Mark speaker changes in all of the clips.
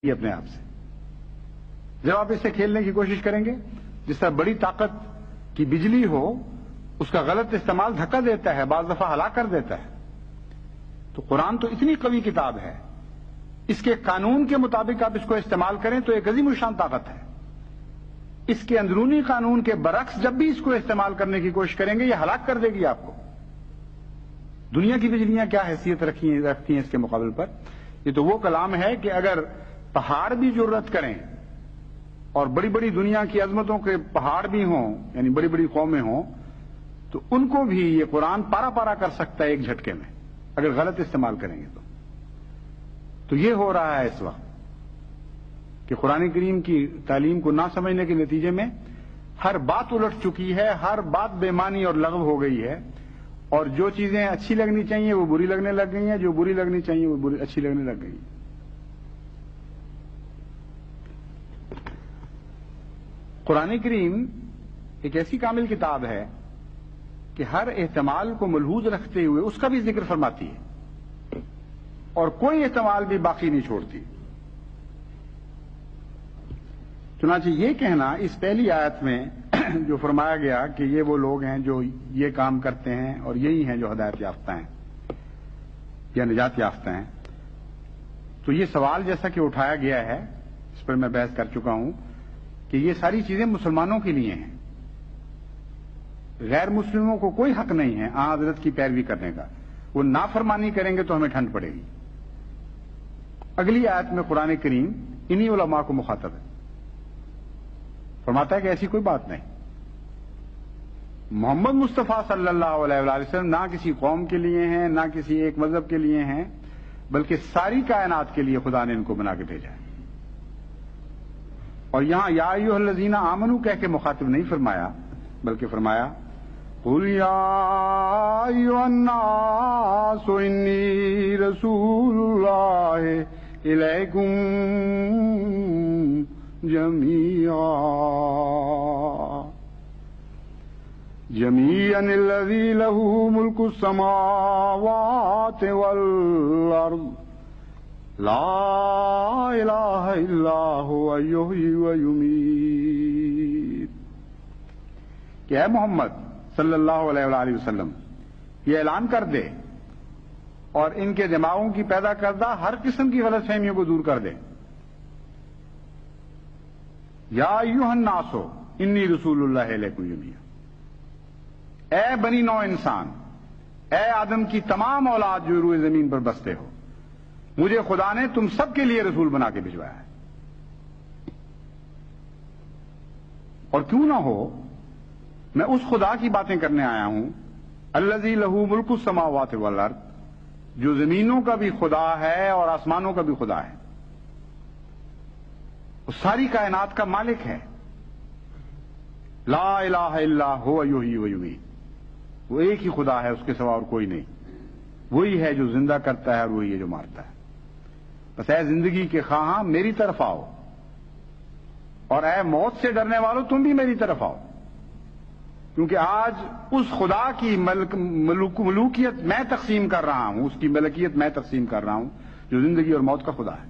Speaker 1: یہ اپنے آپ سے جب آپ اس سے کھیلنے کی کوشش کریں گے، جس طرح بڑی طاقت کی بجلی ہو، اس کا غلط استعمال دھکا دیتا ہے، بعض دفعہ ہلاک کر دیتا ہے۔ تو قرآن تو اتنی قوی کتاب ہے، اس کے قانون کے مطابق آپ اس کو استعمال کریں تو ایک عظیم الشان طاقت ہے۔ اس کے اندرونی قانون کے برعکس جب بھی اس کو استعمال کرنے کی کوشش کریں گے، یہ ہلاک کر دے گی آپ کو۔ دنیا کی بجلیاں کیا حیثیت رکھتی ہیں اس کے مقابل پر؟ یہ تو وہ کلام ہے کہ اگر پہاڑ بھی جرأت کریں اور بڑی بڑی دنیا کی عظمتوں کے پہاڑ بھی ہوں، یعنی بڑی بڑی قومیں ہوں، تو ان کو بھی یہ قرآن پارا پارا کر سکتا ہے ایک جھٹکے میں، اگر غلط استعمال کریں گے تو یہ ہو رہا ہے اس وقت کہ قرآن کریم کی تعلیم کو نہ سمجھنے کے نتیجے میں ہر بات الٹ چکی ہے، ہر بات بے معنی اور لغو ہو گئی ہے، اور جو چیزیں اچھی لگنی چاہیے وہ بری لگنے لگ گئی ہیں، جو بری لگنی چاہیے وہ اچھی لگنے لگ گئی ہیں۔ قرآن کریم ایک ایسی کامل کتاب ہے کہ ہر احتمال کو ملحوظ رکھتے ہوئے اس کا بھی ذکر فرماتی ہے اور کوئی احتمال بھی باقی نہیں چھوڑتی۔ چنانچہ یہ کہنا اس پہلی آیت میں جو فرمایا گیا کہ یہ وہ لوگ ہیں جو یہ کام کرتے ہیں اور یہی ہیں جو ہدایت یافتہ ہیں یا نجات یافتہ ہیں، تو یہ سوال جیسا کہ اٹھایا گیا ہے، اس پر میں بحث کر چکا ہوں کہ یہ ساری چیزیں مسلمانوں کے لیے ہیں، غیر مسلموں کو کوئی حق نہیں ہے حضرت کی پیروی کرنے کا۔ وہ نافرمانی کریں گے تو ہمیں ٹھنڈ پڑے گی۔ اگلی آیت میں قرآن کریم انہی علماء کو مخاطب ہے، فرماتا ہے کہ ایسی کوئی بات نہیں، محمد مصطفیٰ صلی اللہ علیہ وآلہ وسلم نہ کسی قوم کے لیے ہیں، نہ کسی ایک مذہب کے لیے ہیں، بلکہ ساری کائنات کے لیے خدا نے ان کو بنا کے بھیجا ہے۔ اور یہاں یا ایھا الذین آمنوا کہہ کے مخاطب نہیں فرمایا، بلکہ فرمایا قل یا ایھا الناس انی رسول اللہ الیکم جميعا الذي له ملك السماوات والأرض لا إله إلا هو يحيي ويميت۔ کہ اے محمد صلی اللہ علیہ وآلہ وسلم یہ اعلان کر دے اور ان کے دماغوں کی پیدا کردہ ہر قسم کی غلط فہمیوں کو دور کر دے۔ یا ایھا الناس انی رسول اللہ الیکم جمیعا، اے بنی نوع انسان، اے آدم کی تمام اولاد جو روئے زمین پر بستے ہو، مجھے خدا نے تم سب کے لیے رسول بنا کے بھجوایا ہے۔ اور کیوں نہ ہو، میں اس خدا کی باتیں کرنے آیا ہوں الذی لہ ملک السماوات والارض، جو زمینوں کا بھی خدا ہے اور آسمانوں کا بھی خدا ہے، وہ ساری کائنات کا مالک ہے۔ لا الہ الا هو یحیی و یمیت، وہ ایک ہی خدا ہے، اس کے سوا اور کوئی نہیں، وہی ہے جو زندہ کرتا ہے اور وہی ہے جو مارتا ہے۔ بس اے زندگی کے خواہاں میری طرف آؤ، اور اے موت سے ڈرنے والوں تم بھی میری طرف آؤ، کیونکہ آج اس خدا کی ملوکیت میں تقسیم کر رہا ہوں، اس کی ملکیت میں تقسیم کر رہا ہوں جو زندگی اور موت کا خدا ہے۔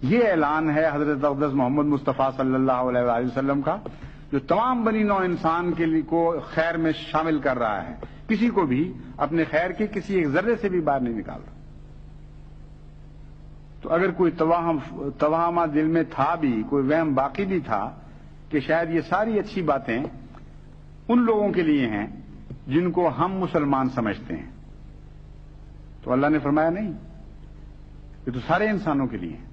Speaker 1: یہ اعلان ہے حضرت اقدس محمد مصطفیٰ صلی اللہ علیہ وآلہ وسلم کا، جو تمام بنی نوع انسان کے لیے کو خیر میں شامل کر رہا ہے، کسی کو بھی اپنے خیر کے کسی ایک ذرے سے بھی باہر نہیں نکالتا۔ تو اگر کوئی توہمہ دل میں تھا بھی، کوئی وہم باقی بھی تھا کہ شاید یہ ساری اچھی باتیں ان لوگوں کے لیے ہیں جن کو ہم مسلمان سمجھتے ہیں، تو اللہ نے فرمایا نہیں، یہ تو سارے انسانوں کے لیے ہیں۔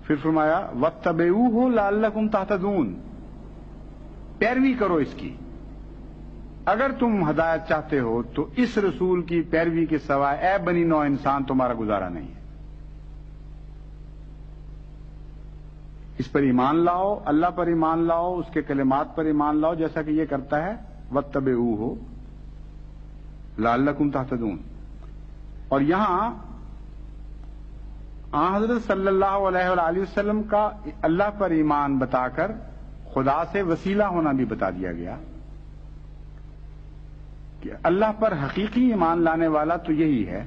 Speaker 1: پھر فرمایا وَاتَّبِعُوهُ لَعَلَّكُمْ تَهْتَدُونَ، پیروی کرو اس کی، اگر تم ہدایت چاہتے ہو تو اس رسول کی پیروی کے سوائے اے بنی نوع انسان تمہارا گزارا نہیں ہے۔ اس پر ایمان لاؤ، اللہ پر ایمان لاؤ، اس کے کلمات پر ایمان لاؤ، جیسا کہ یہ کرتا ہے وَاتَّبِعُوهُ لَعَلَّكُمْ تَهْتَدُونَ۔ اور یہاں حضرت صلی اللہ علیہ وآلہ وسلم کا اللہ پر ایمان بتا کر خدا سے وسیلہ ہونا بھی بتا دیا گیا، کہ اللہ پر حقیقی ایمان لانے والا تو یہی ہے.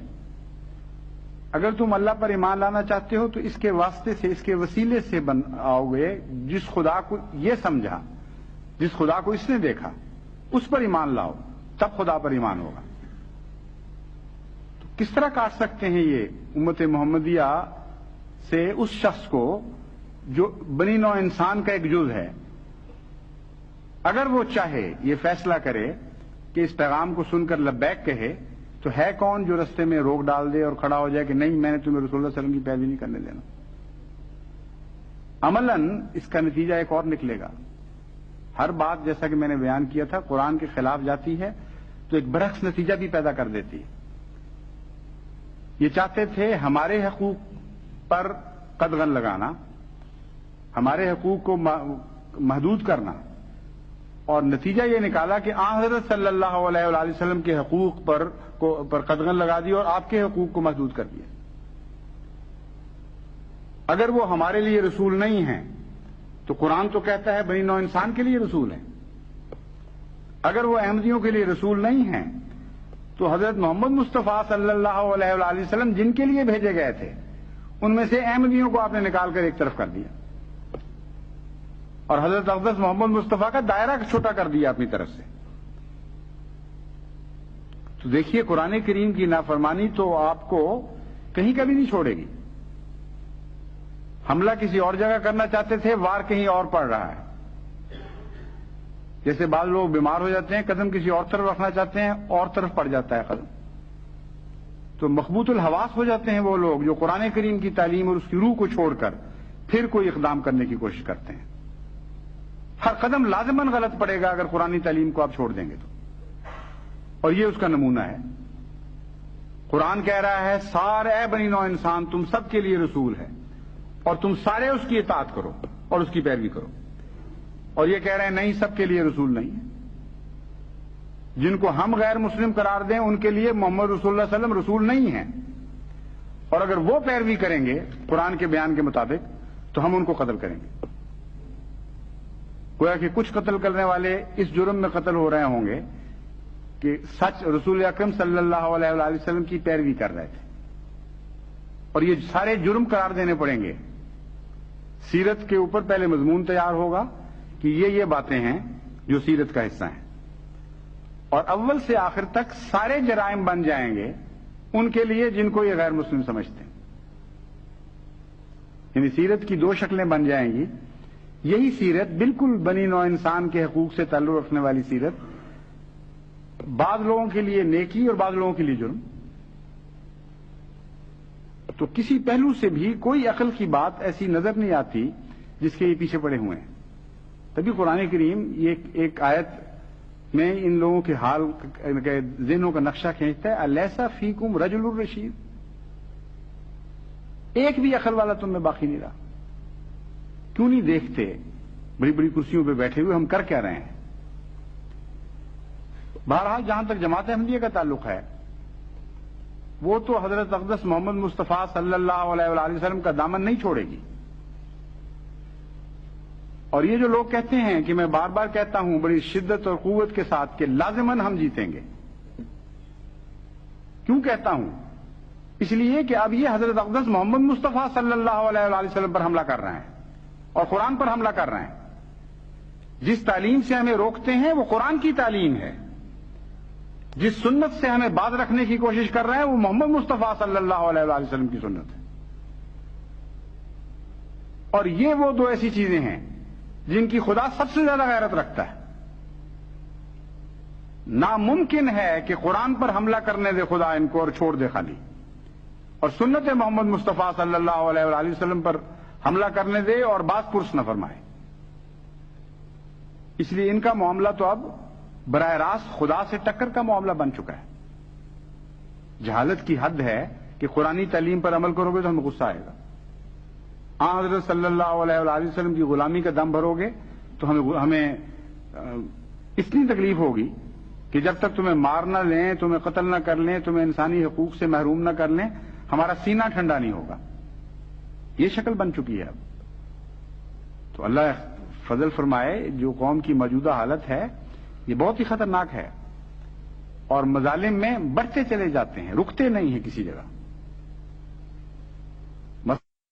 Speaker 1: اگر تم اللہ پر ایمان لانا چاہتے ہو تو اس کے واسطے سے، اس کے وسیلے سے آؤ گے جس خدا کو یہ سمجھا، جس خدا کو اس نے دیکھا، اس پر ایمان لاؤ، تب خدا پر ایمان ہوگا. تو کس طرح کاٹ سکتے ہیں یہ امت محمدیہ سے اس شخص کو جو بنی نوع انسان کا ایک جز ہے؟ اگر وہ چاہے یہ فیصلہ کرے کہ اس پیغام کو سن کر لبیک کہے، تو ہے کون جو رستے میں روک ڈال دے اور کھڑا ہو جائے کہ نہیں، میں نے تمہیں رسول اللہ صلی اللہ علیہ وسلم کی پیروی نہیں کرنے دینا؟ عملاً اس کا نتیجہ ایک اور نکلے گا. ہر بات جیسا کہ میں نے بیان کیا تھا قرآن کے خلاف جاتی ہے تو ایک برعکس نتیجہ بھی پیدا کر دیتی ہے. یہ چاہتے تھے ہمارے حقوق پر قدغن لگانا، ہمارے حقوق کو محدود کرنا، اور نتیجہ یہ نکالا کہ آن حضرت صلی اللہ علیہ وآلہ وسلم کے حقوق پر قدغن لگا دی اور آپ کے حقوق کو محدود کر دیا. اگر وہ ہمارے لیے رسول نہیں ہیں تو قرآن تو کہتا ہے بنی نوع انسان کے لیے رسول ہیں. اگر وہ احمدیوں کے لیے رسول نہیں ہیں تو حضرت محمد مصطفیٰ صلی اللہ علیہ وآلہ وسلم جن کے لیے بھیجے گئے تھے ان میں سے احمدیوں کو آپ نے نکال کر ایک طرف کر دیا اور حضرت اقدس محمد مصطفیٰ کا دائرہ چھوٹا کر دیا اپنی طرف سے. تو دیکھیے قرآن کریم کی نافرمانی تو آپ کو کہیں کبھی نہیں چھوڑے گی. حملہ کسی اور جگہ کرنا چاہتے تھے، وار کہیں اور پڑ رہا ہے. جیسے بعض لوگ بیمار ہو جاتے ہیں، قدم کسی اور طرف رکھنا چاہتے ہیں، اور طرف پڑ جاتا ہے قدم. تو مخبوط الحواس ہو جاتے ہیں وہ لوگ جو قرآن کریم کی تعلیم اور اس کی روح کو چھوڑ کر پھر کوئی اقدام کرنے کی کوشش کرتے ہیں. ہر قدم لازماً غلط پڑے گا اگر قرآنی تعلیم کو آپ چھوڑ دیں گے تو. اور یہ اس کا نمونہ ہے. قرآن کہہ رہا ہے سارے اے بنی نوع انسان تم سب کے لیے رسول ہے اور تم سارے اس کی اطاعت کرو اور اس کی پیروی کرو. اور یہ کہہ رہے ہیں نہیں، سب کے لیے رسول نہیں ہے. جن کو ہم غیر مسلم قرار دیں ان کے لیے محمد رسول اللہ صلی اللہ علیہ وسلم رسول نہیں ہیں، اور اگر وہ پیروی کریں گے قرآن کے بیان کے مطابق تو ہم ان کو قتل کریں گے. گویا کہ کچھ قتل کرنے والے اس جرم میں قتل ہو رہے ہوں گے کہ سچ رسول اکرم صلی اللہ علیہ وآلہ وسلم کی پیروی کر رہے تھے، اور یہ سارے جرم قرار دینے پڑیں گے. سیرت کے اوپر پہلے مضمون تیار ہوگا کہ یہ باتیں ہیں جو سیرت کا حصہ ہیں، اور اول سے آخر تک سارے جرائم بن جائیں گے ان کے لیے جن کو یہ غیر مسلم سمجھتے ہیں. یعنی سیرت کی دو شکلیں بن جائیں گی. یہی سیرت بالکل بنی نوع انسان کے حقوق سے تعلق رکھنے والی سیرت، بعض لوگوں کے لیے نیکی اور بعض لوگوں کے لیے جرم. تو کسی پہلو سے بھی کوئی عقل کی بات ایسی نظر نہیں آتی جس کے یہ پیچھے پڑے ہوئے ہیں. تبھی قرآن کریم یہ ایک آیت میں ان لوگوں کے حال کے ذہنوں کا نقشہ کھینچتا ہے. الیسا فیکم رجل الرشید، ایک بھی عقل والا تم میں باقی نہیں رہا. کیوں نہیں دیکھتے بڑی بڑی کرسیوں پہ بیٹھے ہوئے ہم کر کیا رہے ہیں؟ بہرحال جہاں تک جماعت احمدیہ کا تعلق ہے وہ تو حضرت اقدس محمد مصطفیٰ صلی اللہ علیہ وآلہ وسلم کا دامن نہیں چھوڑے گی. اور یہ جو لوگ کہتے ہیں کہ میں بار بار کہتا ہوں بڑی شدت اور قوت کے ساتھ کہ لازماً ہم جیتیں گے. کیوں کہتا ہوں؟ اس لیے کہ اب یہ حضرت اقدس محمد مصطفیٰ صلی اللہ علیہ وآلہ وسلم پر حملہ کر رہے ہیں اور قرآن پر حملہ کر رہے ہیں. جس تعلیم سے ہمیں روکتے ہیں وہ قرآن کی تعلیم ہے. جس سنت سے ہمیں باز رکھنے کی کوشش کر رہے ہیں وہ محمد مصطفیٰ صلی اللہ علیہ وآلہ وسلم کی سنت ہے. اور یہ وہ دو ایسی چیزیں ہیں جن کی خدا سب سے زیادہ غیرت رکھتا ہے. ناممکن ہے کہ قرآن پر حملہ کرنے دے خدا ان کو اور چھوڑ دے خالی، اور سنت محمد مصطفیٰ صلی اللہ علیہ وآلہ وسلم پر حملہ کرنے دے اور باز پرس نہ فرمائے. اس لیے ان کا معاملہ تو اب براہ راست خدا سے ٹکر کا معاملہ بن چکا ہے. جہالت کی حد ہے کہ قرآنی تعلیم پر عمل کرو گے تو ہمیں غصہ آئے گا. حضرت صلی اللہ علیہ وآلہ وسلم کی غلامی کا دم بھرو گے تو ہمیں اتنی تکلیف ہوگی کہ جب تک تمہیں مار نہ لیں، تمہیں قتل نہ کر لیں، تمہیں انسانی حقوق سے محروم نہ کر لیں، ہمارا سینہ ٹھنڈا نہیں ہوگا. یہ شکل بن چکی ہے اب. تو اللہ فضل فرمائے جو قوم کی موجودہ حالت ہے یہ بہت ہی خطرناک ہے. اور مظالم میں بڑھتے چلے جاتے ہیں، رکتے نہیں ہیں کسی جگہ۔